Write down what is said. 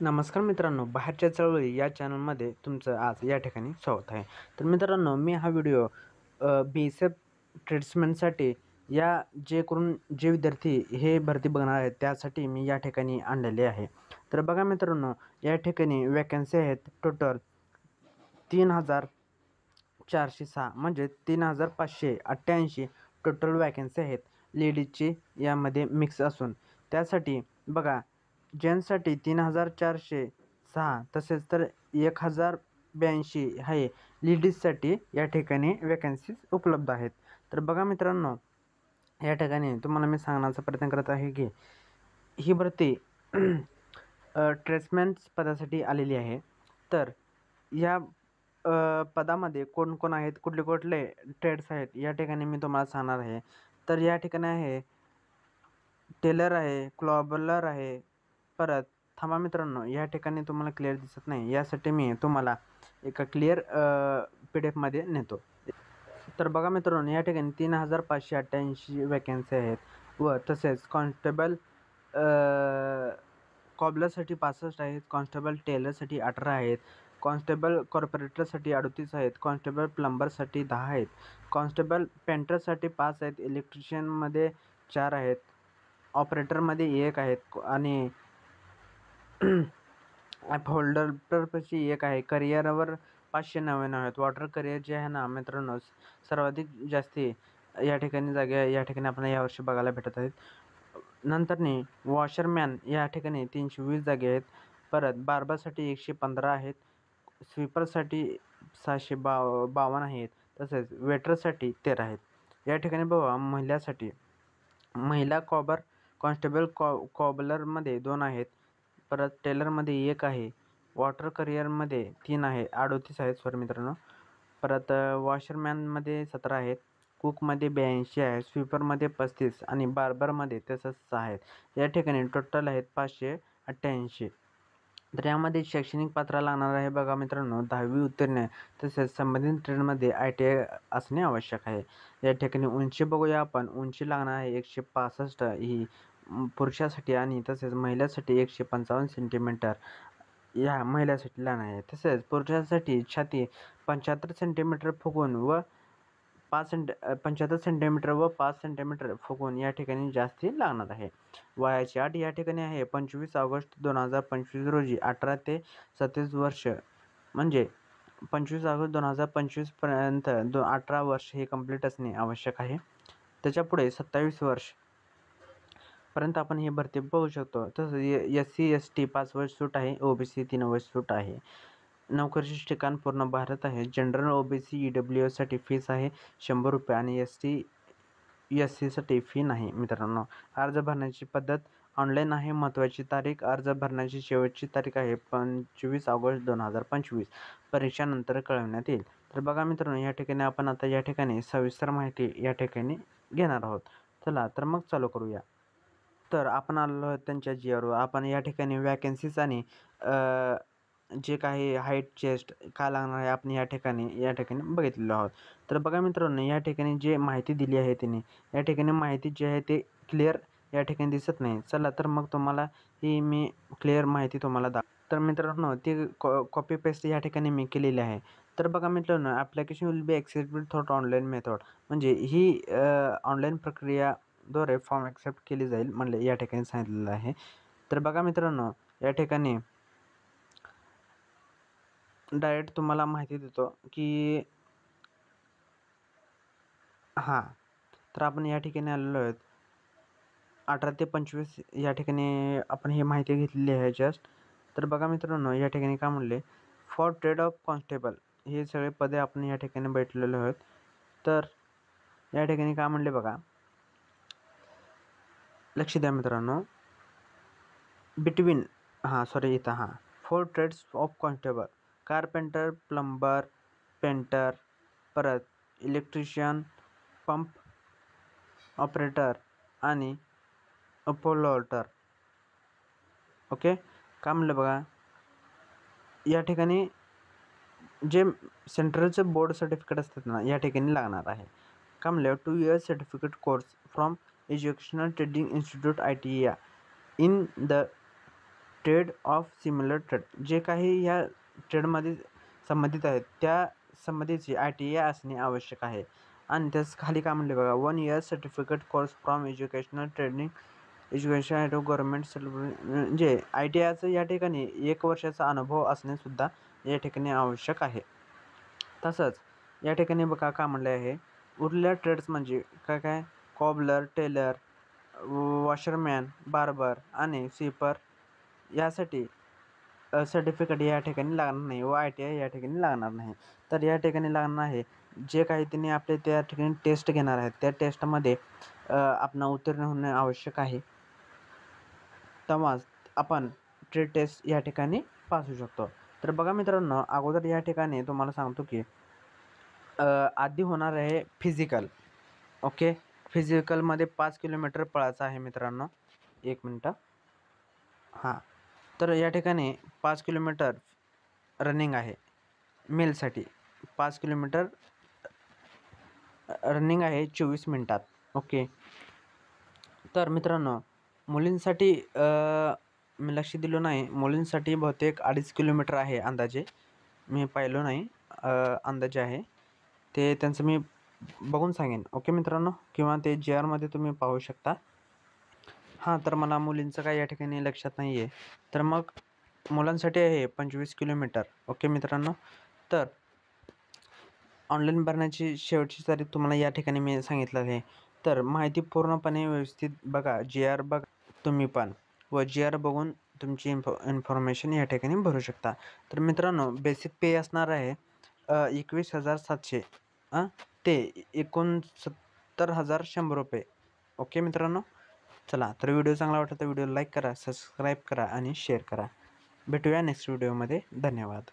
नमस्कार मित्रांनो, बाहेरच्या चळवळी या चॅनलमध्ये तुमचं आज या ठिकाणी स्वागत आहे. तर मित्रांनो, मी हा व्हिडिओ BSF ट्रेड्समॅनसाठी जे विद्यार्थी हे भरती बघणार आहेत त्यासाठी मी या ठिकाणी आणलेले आहे. तर बघा मित्रांनो, या ठिकाणी वॅकन्सी आहेत टोटल 3,406 म्हणजे 3,588 टोटल वॅकन्सी आहेत लेडीजची यामध्ये मिक्स असून. त्यासाठी बघा, जेंट्ससाठी 3,406 तसेच तर 1,082 आहे लेडीजसाठी या ठिकाणी वॅकन्सीज उपलब्ध आहेत. तर बघा मित्रांनो, या ठिकाणी तुम्हाला मी सांगण्याचा प्रयत्न करत आहे की ही भरती ट्रेड्समॅन पदासाठी आलेली आहे. तर या पदामध्ये कोण आहेत, कुठले ट्रेड्स आहेत या ठिकाणी मी तुम्हाला सांगणार आहे. तर या ठिकाणी आहे टेलर आहे, क्लॉबलर आहे. परत थांबा मित्रांनो, या ठिकाणी तुम्हाला क्लिअर दिसत नाही, यासाठी मी तुम्हाला एका क्लिअर PDF नेतो. तर बघा मित्रांनो, या ठिकाणी 3,588 वॅकन्सी आहेत व तसेच कॉन्स्टेबल कॉबलरसाठी 65 आहेत, कॉन्स्टेबल टेलरसाठी 18 आहेत, कॉन्स्टेबल कॉर्पोरेटरसाठी 38 आहेत, कॉन्स्टेबल प्लंबरसाठी 10 आहेत, कॉन्स्टेबल पेंटरसाठी 5 आहेत, इलेक्ट्रिशियनमध्ये 4 आहेत, ऑपरेटरमध्ये 1 आहेत आणि ॲप होल्डरपाशी 1 आहे. करिअरवर 599 आहेत. वॉटर करिअर जे आहे ना मित्रांनो, सर्वाधिक जास्ती या ठिकाणी जागा या ठिकाणी आपल्याला यावर्षी बघायला भेटत आहेत. नंतरनी वॉशरमॅन या ठिकाणी 320 जागे आहेत. परत बार्बरसाठी 115 आहेत, स्वीपरसाठी 652 आहेत, तसेच वेटरसाठी 13 आहेत. या ठिकाणी बघा, महिला कॉन्स्टेबल कॉबलरमध्ये 2 आहेत, परत टेलरमध्ये 1 आहे, वॉटर करिअरमध्ये 3 आहे, 38 आहेत सॉरी मित्रांनो. परत वॉशरमॅनमध्ये 17 आहेत, कुकमध्ये 82 आहेत, स्वीपरमध्ये 35 आणि बार्बरमध्ये तसंच 6 आहेत. या ठिकाणी टोटल आहेत 588. तर यामध्ये शैक्षणिक पात्रता लागणार आहे बघा मित्रांनो, 10वी उत्तीर्ण तसेच संबंधित ट्रेडमध्ये ITI असणे आवश्यक आहे. या ठिकाणी उंची बघूया आपण, उंची लागणार आहे 165 ही पुरुषासाठी आणि तसेच महिलासाठी 155 सेंटीमीटर या महिलासाठी लागणार आहे. तसेच पुरुषासाठी छाती 75 सेंटीमीटर फुगवून व 75 सेंटीमीटर व 5 सेंटीमीटर फुगवून या ठिकाणी जास्ती लागणार आहे. वयाची अट या ठिकाणी आहे 25 ऑगस्ट 2025 रोजी 18 ते 37 वर्ष म्हणजे 25 ऑगस्ट 2025 पर्यंत 18 वर्ष हे कंप्लीट असणे आवश्यक आहे. त्याच्यापुढे 27 वर्ष पर्यंत आपण ही भरती बघू शकतो. तसंच SC ST 5 वर्ष सूट आहे, OBC 3 वर्ष सूट आहे. नोकरीचे ठिकाण पूर्ण भारत आहे. जनरल OBC EWS साठी फीस आहे 100 रुपये आणि ST SC साठी फी नाही मित्रांनो. अर्ज भरण्याची पद्धत ऑनलाईन आहे. महत्त्वाची तारीख, अर्ज भरण्याची शेवटची तारीख आहे 25 ऑगस्ट 2025. परीक्षा नंतर कळवण्यात येईल. तर बघा मित्रांनो, या ठिकाणी आपण आता या ठिकाणी सविस्तर माहिती या ठिकाणी घेणार आहोत. चला तर मग चालू करूया. तर आपण आलेलो आहोत त्यांच्या GRवर. आपण या ठिकाणी वॅकन्सीज आणि जे काही हाईट, चेस्ट काय लागणार आहे आपण या ठिकाणी बघितलेलो आहोत. तर बघा मित्रांनो, या ठिकाणी जे माहिती दिली आहे त्यांनी, या ठिकाणी माहिती जी आहे ते क्लिअर या ठिकाणी दिसत नाही. चला तर मग तुम्हाला ही मी क्लिअर माहिती तुम्हाला तर मित्रांनो, ती कॉपी पेस्ट या ठिकाणी मी केलेली आहे. तर बघा मित्रांनो, application will be accepted through online method म्हणजे ही ऑनलाईन प्रक्रियाद्वारे फॉर्म ॲक्सेप्ट केली जाईल म्हणले या ठिकाणी सांगितलेलं आहे. तर बघा मित्रांनो, या ठिकाणी डायरेक्ट तुम्हाला माहिती देतो की तर आपण या ठिकाणी आलेलो आहोत 18 ते 25 या ठिकाणी आपण ही माहिती घेतलेली आहे जस्ट. तर बघा मित्रांनो, या ठिकाणी काय म्हणले, फॉर ट्रेड ऑफ कॉन्स्टेबल हे सगळे पदे आपण या ठिकाणी भेटलेलो आहोत. तर या ठिकाणी काय म्हणले बघा, लक्ष द्या मित्रांनो, between four trades of constable carpenter, plumber, painter, परत इलेक्ट्रिशियन, पंप ऑपरेटर आणि अपॉलोटर. ओके, काय म्हणलं बघा, या ठिकाणी जे सेंट्रलचं बोर्ड सर्टिफिकेट असतात ना या ठिकाणी लागणार आहे. काय म्हणलं, 2 years certificate course from educational training institute ITI in the trade off similar trade, जे काही ह्या ट्रेडमध्ये संबंधित आहेत त्या संबंधीची ITI असणे आवश्यक आहे. आणि त्याच खाली काय म्हणले बघा, 1 year certificate course from educational training education at government म्हणजे ITIचं या ठिकाणी 1 वर्षाचा अनुभव असणेसुद्धा या ठिकाणी आवश्यक आहे. तसंच या ठिकाणी बघा काय म्हणले आहे, उरलेल्या ट्रेड्स म्हणजे काय काय, कॉबलर, टेलर, वॉशरमॅन, बार्बर आणि स्वीपर यासाठी सर्टिफिकेट या ठिकाणी लागणार नाही व ITI या ठिकाणी लागणार नाही. तर या ठिकाणी लागणार आहे जे काही त्यांनी आपले त्या ठिकाणी टेस्ट घेणार आहेत त्या टेस्टमध्ये आपण उत्तीर्ण होणे आवश्यक आहे. तेव्हाच आपण ट्रेड टेस्ट या ठिकाणी पास होऊ शकतो. तर बघा मित्रांनो, अगोदर या ठिकाणी तुम्हाला सांगतो की आधी होणार आहे फिजिकल. ओके, फिजिकलमध्ये 5 किलोमीटर पळायचं आहे मित्रांनो. 1 मिनटं. हां, तर या ठिकाणी 5 किलोमीटर रनिंग आहे मेलसाठी. 5 किलोमीटर रनिंग आहे 24 मिनिटात. ओके, तर मित्रांनो मुलींसाठी मी लक्ष दिलं नाही. मुलींसाठी बहुतेक 2.5 किलोमीटर आहे अंदाजे. मी पाहिलं नाही, अंदाजे आहे. ते त्यांचं मी बघून सांगेन. ओके मित्रांनो, किंवा ते JRमध्ये तुम्ही पाहू शकता. हां, तर मला मुलींचं काही या ठिकाणी लक्षात नाही आहे. तर मग मुलांसाठी आहे 25 किलोमीटर. ओके मित्रांनो, तर ऑनलाईन भरण्याची शेवटची तारीख तुम्हाला या ठिकाणी मी सांगितलं आहे. तर माहिती पूर्णपणे व्यवस्थित बघा, JR बघा तुम्ही पण व JR बघून तुमची इन्फॉर्मेशन या ठिकाणी भरू शकता. तर मित्रांनो बेसिक पे असणार आहे 21,700 ते 69,100 रुपये. ओके मित्रांनो, चला तर व्हिडिओ चांगला वाटला तर व्हिडिओ लाईक करा, सबस्क्राईब करा आणि शेअर करा. भेटूया नेक्स्ट व्हिडिओमध्ये. धन्यवाद.